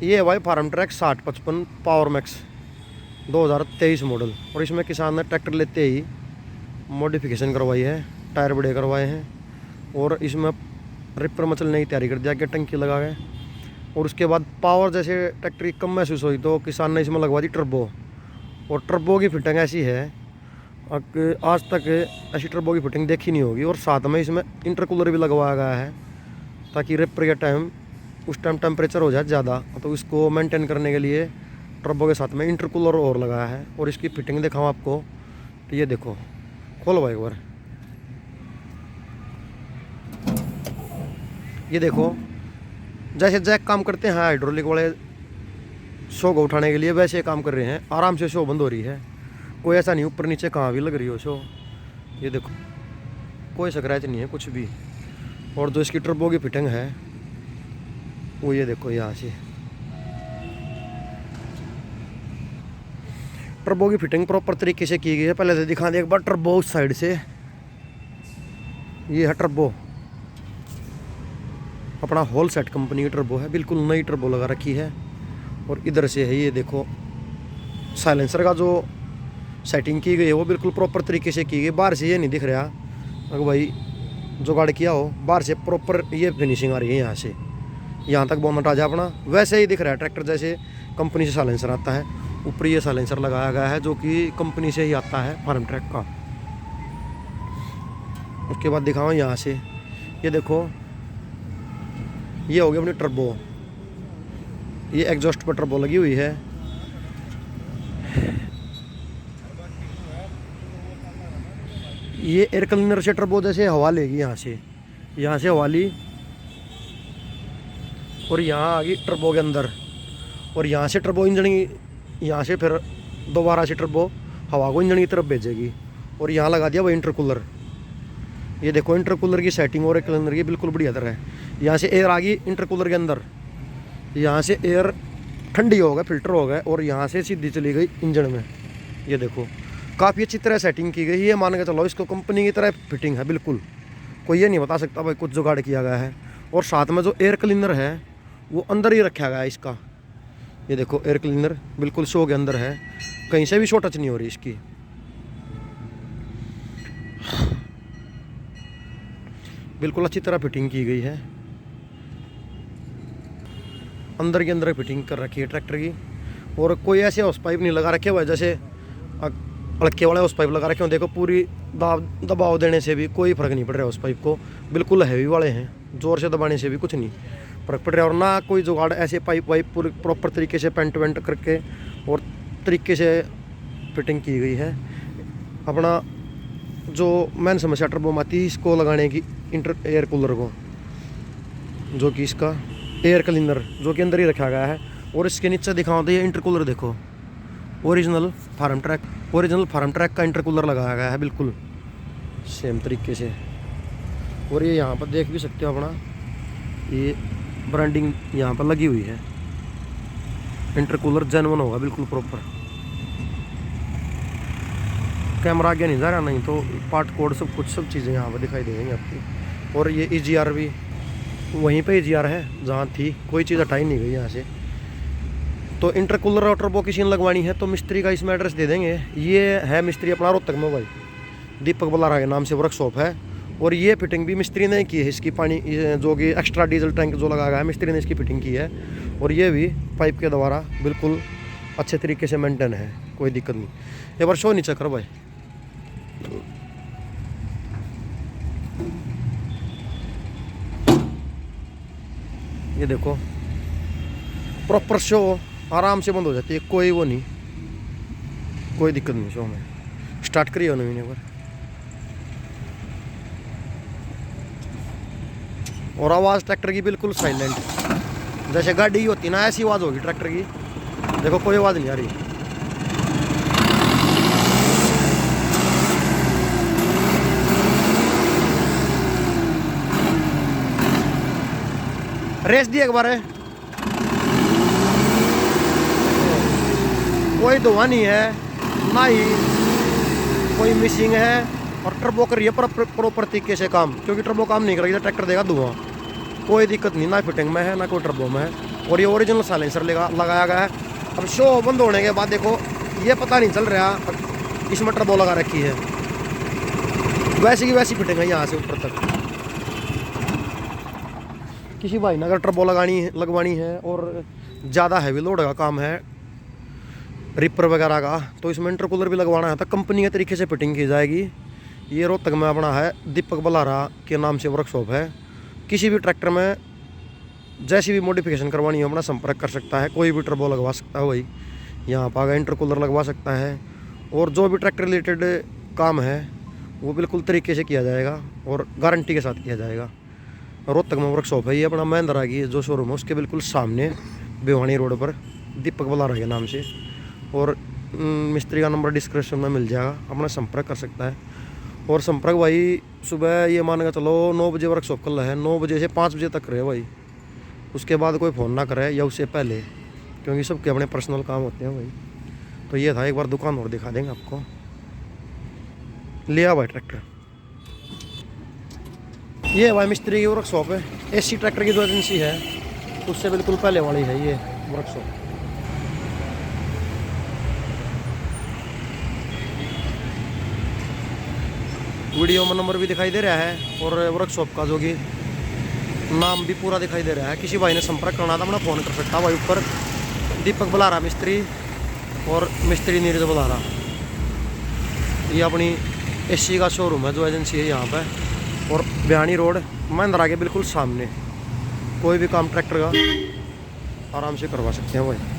ये है भाई Farmtrac 6055 power max 2023 model. और इसमें किसान ने ट्रैक्टर लेते ही मॉडिफिकेशन करवाई है, टायर बड़े करवाए हैं और इसमें रिपर मचलने की तैयारी कर दिया कि टंकी लगा गए। और उसके बाद पावर जैसे ट्रैक्टर की कम महसूस हुई तो किसान ने इसमें लगवा दी टर्बो। और टर्बो की फिटिंग ऐसी है कि आज तक ऐसी टर्बो की फिटिंग देखी नहीं होगी। और साथ में इसमें इंटरकूलर भी लगवाया गया है ताकि रिपर के टाइम उस टाइम टेम्परेचर हो जाए ज़्यादा, तो इसको मेंटेन करने के लिए टर्बो के साथ में इंटरकूलर और लगाया है। और इसकी फिटिंग दिखाऊँ आपको तो ये देखो, खोलो भाई एक बार, ये देखो जैसे जैक काम करते हैं हाइड्रोलिक वाले शो को उठाने के लिए, वैसे काम कर रहे हैं। आराम से शो बंद हो रही है, कोई ऐसा नहीं ऊपर नीचे कहाँ भी लग रही हो शो। ये देखो कोई स्क्रैच नहीं है कुछ भी। और जो इसकी टर्बो की फिटिंग है वो ये देखो, यहाँ से टर्बो की फिटिंग प्रॉपर तरीके से की गई है। पहले से दिखा दे एक बार टर्बो उस साइड से, ये है टर्बो, अपना होल सेट कंपनी की टर्बो है, बिल्कुल नई टर्बो लगा रखी है। और इधर से है ये देखो, साइलेंसर का जो सेटिंग की गई है वो बिल्कुल प्रॉपर तरीके से की गई। बाहर से ये नहीं दिख रहा अगर भाई जुगाड़ किया हो, बाहर से प्रॉपर ये फिनिशिंग आ रही है। यहाँ से यहाँ तक बोनट आ जाए अपना, वैसे ही दिख रहा है ट्रैक्टर जैसे कंपनी से साइलेंसर आता है। ऊपर ये साइलेंसर लगाया गया है जो कि कंपनी से ही आता है फार्म ट्रैक का। उसके बाद दिखाओ यहाँ से, ये देखो ये हो गई अपनी टर्बो, ये एग्जॉस्ट पर टर्बो लगी हुई है। ये एयर क्लीनर से टर्बो जैसे हवा लेगी, यहाँ से हवा ली और यहाँ आ गई टर्बो के अंदर। और यहाँ से टर्बो इंजन, यहाँ से फिर दोबारा से टर्बो हवा को इंजन की तरफ भेजेगी। और यहाँ लगा दिया वो इंटरकूलर, ये देखो इंटरकूलर की सेटिंग और एयर क्लीनर की बिल्कुल बढ़िया तरह है। यहाँ से एयर आ गई इंटरकूलर के अंदर, यहाँ से एयर ठंडी हो गया, फिल्टर हो गया और यहाँ से सीधी चली गई इंजन में। ये देखो काफ़ी अच्छी तरह सेटिंग की गई, ये मान के चलो इसको कंपनी की तरह फिटिंग है बिल्कुल, कोई ये नहीं बता सकता भाई कुछ जुगाड़ किया गया है। और साथ में जो एयर क्लीनर है वो अंदर ही रखा गया है इसका, ये देखो एयर क्लीनर बिल्कुल शो के अंदर है, कहीं से भी शो टच नहीं हो रही इसकी। बिल्कुल अच्छी तरह फिटिंग की गई है, अंदर के अंदर फिटिंग कर रखी है ट्रैक्टर की। और कोई ऐसे हाउस पाइप नहीं लगा रखे हुए जैसे अड़के वाले हाउस पाइप लगा रखे हो, देखो पूरी दबाव देने से भी कोई फ़र्क नहीं पड़ रहा हाउस पाइप को, बिल्कुल हैवी वाले हैं, ज़ोर से दबाने से भी कुछ नहीं फ़र्क पड़ रहा। और ना कोई जुगाड़, ऐसे पाइप वाइप पूरी प्रॉपर तरीके से पेंट वेंट करके और तरीके से फिटिंग की गई है। अपना जो मेन समस्या टर्बो में आती है इसको लगाने की, एयर कूलर को, जो कि इसका एयर क्लीनर जो कि अंदर ही रखा गया है। और इसके नीचे दिखाओ तो ये इंटरकूलर देखो, ओरिजिनल फार्म ट्रैक का इंटरकूलर लगाया गया है बिल्कुल सेम तरीके से। और ये यहाँ पर देख भी सकते हो अपना, ये ब्रांडिंग यहाँ पर लगी हुई है, इंटरकूलर जेन्युइन होगा बिल्कुल प्रॉपर। कैमरा आगे नहीं जा रहा, नहीं तो पार्ट कोड सब चीज़ें यहाँ पर दिखाई देंगी आपकी। और ये EGR भी वहीं पे EGR है जहाँ थी, कोई चीज़ हटाई नहीं गई यहाँ से। तो इंटरकूलर और टर्बो की सीन लगवानी है तो मिस्त्री का इसमें एड्रेस दे देंगे। ये है मिस्त्री अपना रोहतक में भाई, दीपक बलारा के नाम से वर्कशॉप है। और ये फिटिंग भी मिस्त्री ने की है, इसकी पानी जो कि एक्स्ट्रा डीजल टैंक जो लगाया गया है मिस्त्री ने इसकी फिटिंग की है। और ये भी पाइप के द्वारा बिल्कुल अच्छे तरीके से मेंटेन है, कोई दिक्कत नहीं। एक बार शो नीचे करो भाई, ये देखो प्रॉपर शो आराम से बंद हो जाती है, कोई वो नहीं, कोई दिक्कत नहीं शो में। स्टार्ट करिए उन्होंने एक बार, और आवाज़ ट्रैक्टर की बिल्कुल साइलेंट, जैसे गाड़ी होती ना ऐसी आवाज़ होगी ट्रैक्टर की। देखो कोई आवाज़ नहीं आ रही। रेस दी एक बार है, कोई धुआं नहीं है, ना ही कोई मिसिंग है। और टर्बो कर रही है प्रॉपर तरीके से काम, क्योंकि टर्बो काम नहीं करेगी तो ट्रैक्टर देगा धुआं। कोई दिक्कत नहीं, ना फिटिंग में है ना कोई टर्बो में है। और ये ओरिजिनल साइलेंसर लगाया गया है। अब शो बंद होने के बाद देखो ये पता नहीं चल रहा इसमें टर्बो लगा रखी है, वैसी की वैसी फिटिंग है यहाँ से ऊपर तक। किसी भाई ने अगर टर्बो लगवानी है और ज़्यादा हैवी लोड का काम है रिपर वगैरह का, तो इसमें इंटरकूलर भी लगवाना है तो कंपनी के तरीके से फिटिंग की जाएगी। ये रोहतक में अपना है दीपक बलारा के नाम से वर्कशॉप है। किसी भी ट्रैक्टर में जैसी भी मॉडिफिकेशन करवानी हो अपना संपर्क कर सकता है। कोई भी टर्बो लगवा सकता है, वही यहाँ पर आगे इंटरकूलर लगवा सकता है, और जो भी ट्रैक्टर रिलेटेड काम है वो बिल्कुल तरीके से किया जाएगा और गारंटी के साथ किया जाएगा। रोहतक में वर्कशॉप है ये अपना महिंद्रा की जो शोरूम है उसके बिल्कुल सामने भिवानी रोड पर दीपक बलारा के नाम से। और मिस्त्री का नंबर डिस्क्रिप्शन में मिल जाएगा, अपना संपर्क कर सकता है। और संपर्क भाई सुबह ये मान के चलो 9 बजे वर्कशॉप खुला है, 9 बजे से 5 बजे तक रहे भाई, उसके बाद कोई फ़ोन ना करे या उससे पहले, क्योंकि सबके अपने पर्सनल काम होते हैं भाई। तो ये था, एक बार दुकान और दिखा देंगे आपको। लिया भाई ट्रैक्टर, ये भाई मिस्त्री की वर्कशॉप है। एसी ट्रैक्टर की जो एजेंसी है उससे बिल्कुल पहले वाली है ये वर्कशॉप। वीडियो में नंबर भी दिखाई दे रहा है और वर्कशॉप का जो कि नाम भी पूरा दिखाई दे रहा है। किसी भाई ने संपर्क करना था अपना फ़ोन कर सकता भाई ऊपर दीपक बलारा मिस्त्री और मिस्त्री नीरज बलारा। ये अपनी एसी का शोरूम है जो एजेंसी है यहाँ पे, और भिवानी रोड महिंद्रा के बिल्कुल सामने। कोई भी काम ट्रैक्टर का आराम से करवा सकते हैं भाई।